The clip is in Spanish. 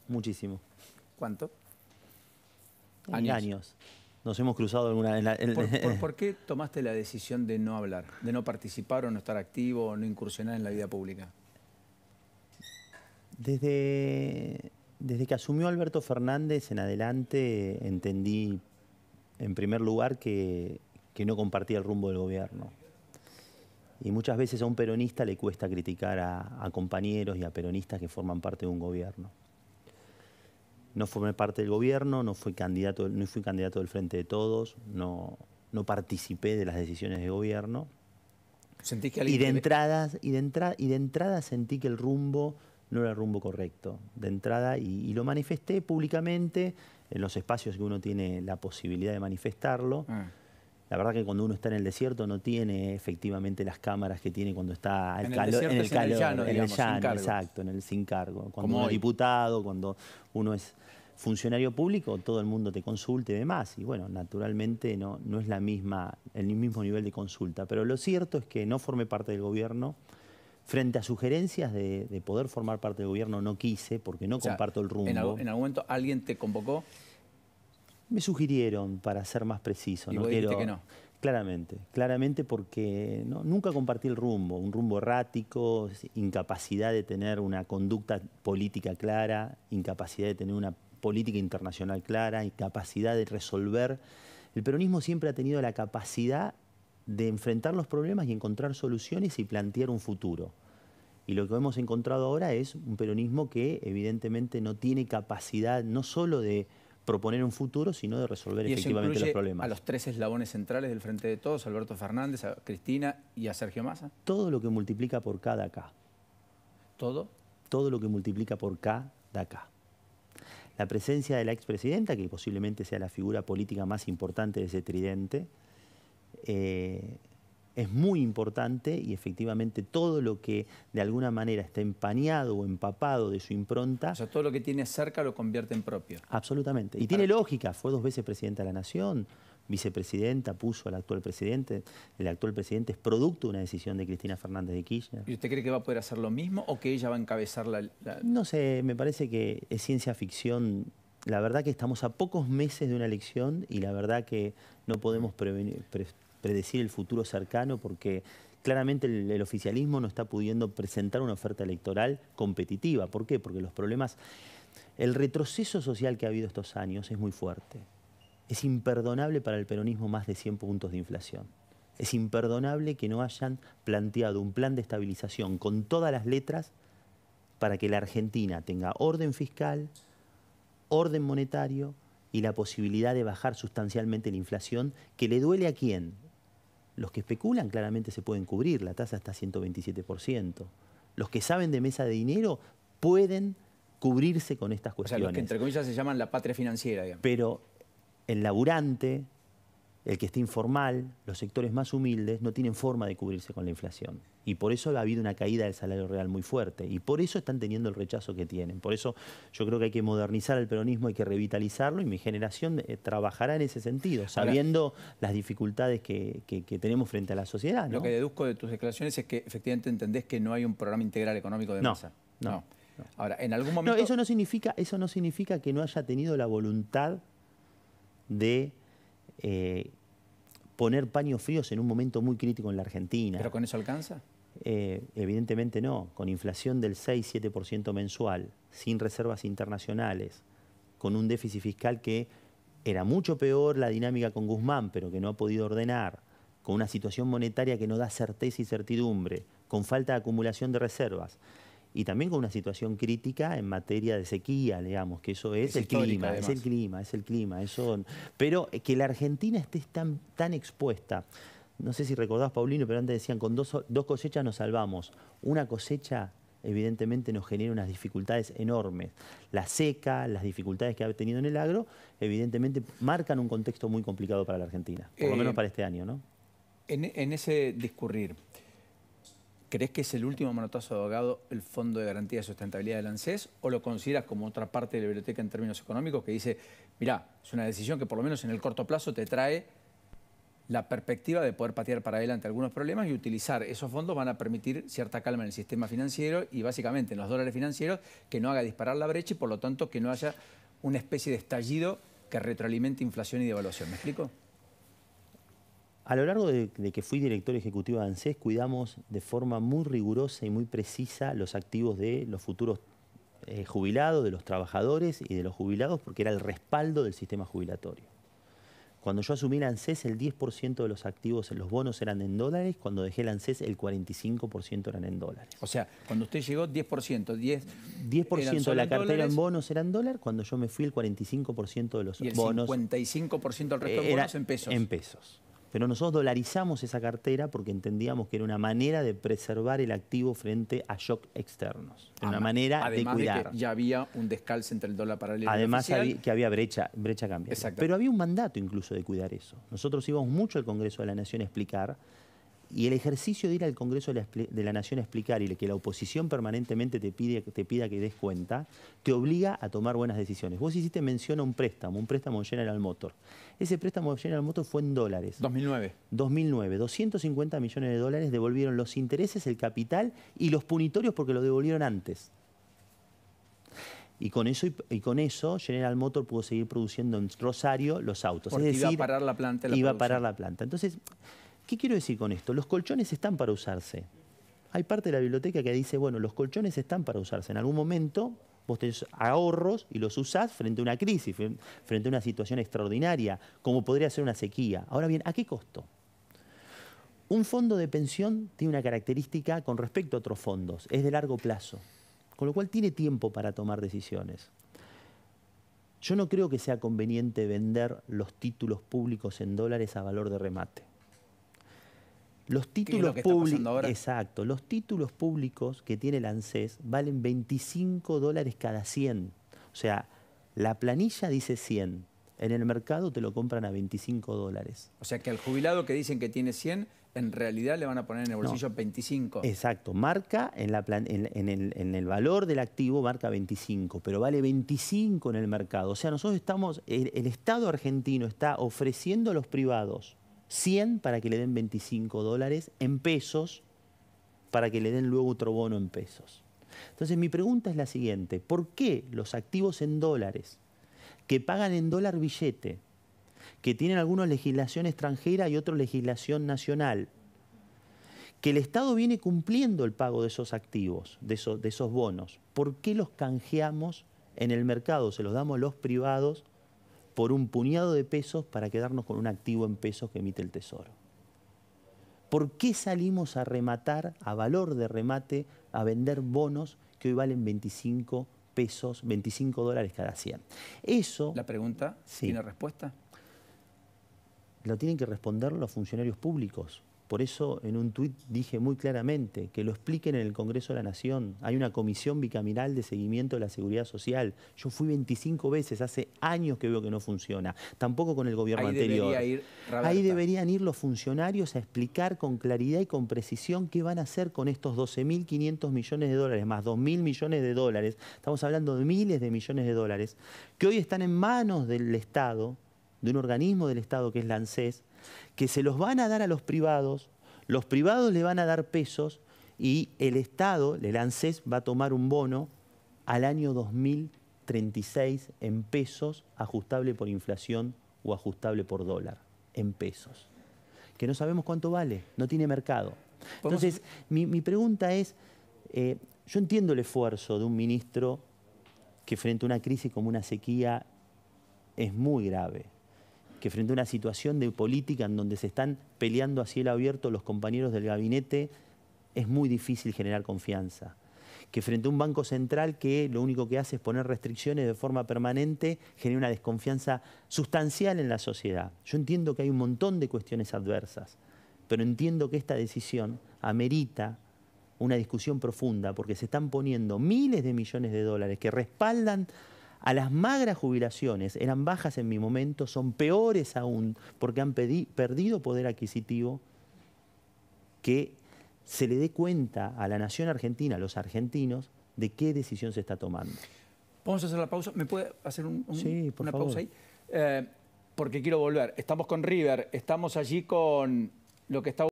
muchísimo. ¿Cuánto? Años. Nos hemos cruzado alguna vez. ¿Por qué tomaste la decisión de no hablar, de no participar o no estar activo o no incursionar en la vida pública? Desde que asumió Alberto Fernández en adelante entendí, en primer lugar, que no compartía el rumbo del gobierno. Y muchas veces a un peronista le cuesta criticar a compañeros y a peronistas que forman parte de un gobierno. No formé parte del gobierno, no fui candidato del Frente de Todos, no participé de las decisiones de gobierno. ¿Sentís que Y de entrada sentí que el rumbo no era el rumbo correcto. De entrada, y lo manifesté públicamente en los espacios que uno tiene la posibilidad de manifestarlo. La verdad que cuando uno está en el desierto no tiene efectivamente las cámaras que tiene cuando está en el llano, exacto, sin cargo. Cuando uno es diputado, cuando uno es funcionario público, todo el mundo te consulta y demás. Y bueno, naturalmente no es el mismo nivel de consulta. Pero lo cierto es que no formé parte del gobierno. Frente a sugerencias de poder formar parte del gobierno no quise, porque no comparto el rumbo. ¿En algún momento alguien te convocó? Me sugirieron, para ser más preciso. ¿Y vos dijiste que no? Claramente porque nunca compartí el rumbo. Un rumbo errático, incapacidad de tener una conducta política clara, incapacidad de tener una política internacional clara, incapacidad de resolver. El peronismo siempre ha tenido la capacidad de enfrentar los problemas y encontrar soluciones y plantear un futuro. Y lo que hemos encontrado ahora es un peronismo que evidentemente no tiene capacidad no solo de proponer un futuro, sino de resolver efectivamente los problemas. ¿A los tres eslabones centrales del Frente de Todos, Alberto Fernández, a Cristina y a Sergio Massa? Todo lo que multiplica por K da K. ¿Todo? Todo lo que multiplica por K da K. La presencia de la expresidenta, que posiblemente sea la figura política más importante de ese tridente, es muy importante, y efectivamente todo lo que de alguna manera está empañado o empapado de su impronta... O sea, todo lo que tiene cerca lo convierte en propio. Absolutamente. Y tiene lógica. Fue 2 veces presidenta de la Nación, vicepresidenta, puso al actual presidente. El actual presidente es producto de una decisión de Cristina Fernández de Kirchner. ¿Y usted cree que va a poder hacer lo mismo o que ella va a encabezar la...? No sé, me parece que es ciencia ficción. La verdad que estamos a pocos meses de una elección y la verdad que no podemos predecir el futuro cercano porque claramente el oficialismo no está pudiendo presentar una oferta electoral competitiva. ¿Por qué? Porque los problemas... El retroceso social que ha habido estos años es muy fuerte. Es imperdonable para el peronismo más de 100 puntos de inflación. Es imperdonable que no hayan planteado un plan de estabilización con todas las letras para que la Argentina tenga orden fiscal, orden monetario y la posibilidad de bajar sustancialmente la inflación, que le duele a quién. Los que especulan claramente se pueden cubrir, la tasa está a 127%. Los que saben de mesa de dinero pueden cubrirse con estas cuestiones. O sea, los que entre comillas se llaman la patria financiera, digamos. Pero el laburante, el que está informal, los sectores más humildes no tienen forma de cubrirse con la inflación. Y por eso ha habido una caída del salario real muy fuerte. Y por eso están teniendo el rechazo que tienen. Por eso yo creo que hay que modernizar el peronismo, hay que revitalizarlo y mi generación trabajará en ese sentido, sabiendo las dificultades que tenemos frente a la sociedad, ¿no? Lo que deduzco de tus declaraciones es que efectivamente entendés que no hay un programa integral económico de Massa. No. Ahora, en algún momento... No, eso no significa que no haya tenido la voluntad de poner paños fríos en un momento muy crítico en la Argentina. ¿Pero con eso alcanza? Evidentemente no. Con inflación del 6-7% mensual, sin reservas internacionales, con un déficit fiscal que era mucho peor la dinámica con Guzmán, pero que no ha podido ordenar, con una situación monetaria que no da certeza y certidumbre, con falta de acumulación de reservas, y también con una situación crítica en materia de sequía, digamos, que eso es el clima, es el clima. Eso, pero que la Argentina esté tan expuesta, no sé si recordás, Paulino, pero antes decían, con dos cosechas nos salvamos. Una cosecha evidentemente nos genera unas dificultades enormes. La seca, las dificultades que ha tenido en el agro, evidentemente marcan un contexto muy complicado para la Argentina, por lo menos para este año, ¿no? En ese discurrir, ¿crees que es el último manotazo de ahogado el Fondo de Garantía de Sustentabilidad del ANSES o lo consideras como otra parte de la biblioteca en términos económicos que dice, mirá, es una decisión que por lo menos en el corto plazo te trae la perspectiva de poder patear para adelante algunos problemas y utilizar esos fondos van a permitir cierta calma en el sistema financiero y básicamente en los dólares financieros que no haga disparar la brecha y por lo tanto que no haya una especie de estallido que retroalimente inflación y devaluación. ¿Me explico? A lo largo de que fui director ejecutivo de ANSES, cuidamos de forma muy rigurosa y muy precisa los activos de los futuros jubilados, de los trabajadores y de los jubilados, porque era el respaldo del sistema jubilatorio. Cuando yo asumí la ANSES, el 10% de los activos en los bonos eran en dólares. Cuando dejé la ANSES, el 45% eran en dólares. O sea, cuando usted llegó, 10%, 10% de la cartera en bonos era en dólar. Cuando yo me fui, el 45% de los bonos... Y el 55% del resto de bonos en pesos. En pesos. Pero nosotros dolarizamos esa cartera porque entendíamos que era una manera de preservar el activo frente a shock externos. Era una manera de cuidar. Además de que ya había un descalce entre el dólar paralelo Además y el oficial. que había brecha cambiaria. Exacto. Pero había un mandato incluso de cuidar eso. Nosotros íbamos mucho al Congreso de la Nación a explicar, y el ejercicio de ir al Congreso de la Nación a explicar y que la oposición permanentemente te pida que des cuenta, te obliga a tomar buenas decisiones. Vos hiciste mención a un préstamo en General Motors. Ese préstamo de General Motors fue en dólares. 2009. 2009. 250 millones de dólares devolvieron los intereses, el capital y los punitorios porque lo devolvieron antes. Y con eso General Motors pudo seguir produciendo en Rosario los autos. Porque es decir, iba a parar la planta. Iba a parar la planta. Entonces, ¿qué quiero decir con esto? Los colchones están para usarse. Hay parte de la biblioteca que dice, bueno, los colchones están para usarse. En algún momento vos tenés ahorros y los usás frente a una crisis, frente a una situación extraordinaria, como podría ser una sequía. Ahora bien, ¿a qué costo? Un fondo de pensión tiene una característica con respecto a otros fondos, es de largo plazo, con lo cual tiene tiempo para tomar decisiones. Yo no creo que sea conveniente vender los títulos públicos en dólares a valor de remate. Los títulos públicos, exacto, los títulos públicos que tiene la ANSES valen $25 cada 100. O sea, la planilla dice 100. En el mercado te lo compran a $25. O sea que al jubilado que dicen que tiene 100, en realidad le van a poner en el bolsillo 25. Exacto, marca en el valor del activo, marca 25, pero vale 25 en el mercado. O sea, nosotros estamos, el Estado argentino está ofreciendo a los privados 100 para que le den $25 en pesos, para que le den luego otro bono en pesos. Entonces mi pregunta es la siguiente: ¿por qué los activos en dólares, que pagan en dólar billete, que tienen algunos legislación extranjera y otros legislación nacional, que el Estado viene cumpliendo el pago de esos activos, de esos bonos, ¿por qué los canjeamos en el mercado, se los damos a los privados por un puñado de pesos para quedarnos con un activo en pesos que emite el Tesoro? ¿Por qué salimos a rematar, a valor de remate, a vender bonos que hoy valen 25 pesos, $25 cada 100? Eso... ¿La pregunta tiene respuesta? Lo tienen que responder los funcionarios públicos. Por eso en un tuit dije muy claramente que lo expliquen en el Congreso de la Nación. Hay una comisión bicameral de seguimiento de la seguridad social. Yo fui 25 veces, hace años que veo que no funciona. Tampoco con el gobierno anterior. Ahí deberían ir los funcionarios a explicar con claridad y con precisión qué van a hacer con estos 12.500 millones de dólares, más 2.000 millones de dólares. Estamos hablando de miles de millones de dólares, que hoy están en manos del Estado, de un organismo del Estado que es la ANSES, que se los van a dar a los privados le van a dar pesos y el Estado, el ANSES, va a tomar un bono al año 2036 en pesos, ajustable por inflación o ajustable por dólar, en pesos. Que no sabemos cuánto vale, no tiene mercado. Entonces, mi pregunta es, yo entiendo el esfuerzo de un ministro que frente a una crisis como una sequía es muy grave, que frente a una situación de política en donde se están peleando a cielo abierto los compañeros del gabinete, es muy difícil generar confianza. Que frente a un banco central que lo único que hace es poner restricciones de forma permanente, genera una desconfianza sustancial en la sociedad. Yo entiendo que hay un montón de cuestiones adversas, pero entiendo que esta decisión amerita una discusión profunda, porque se están poniendo miles de millones de dólares que respaldan a las magras jubilaciones. Eran bajas en mi momento, son peores aún porque han perdido poder adquisitivo. Que se le dé cuenta a la nación argentina, a los argentinos, de qué decisión se está tomando. Vamos a hacer la pausa. ¿Me puede hacer sí, una favor. pausa ahí? porque quiero volver. Estamos con River, estamos allí con lo que está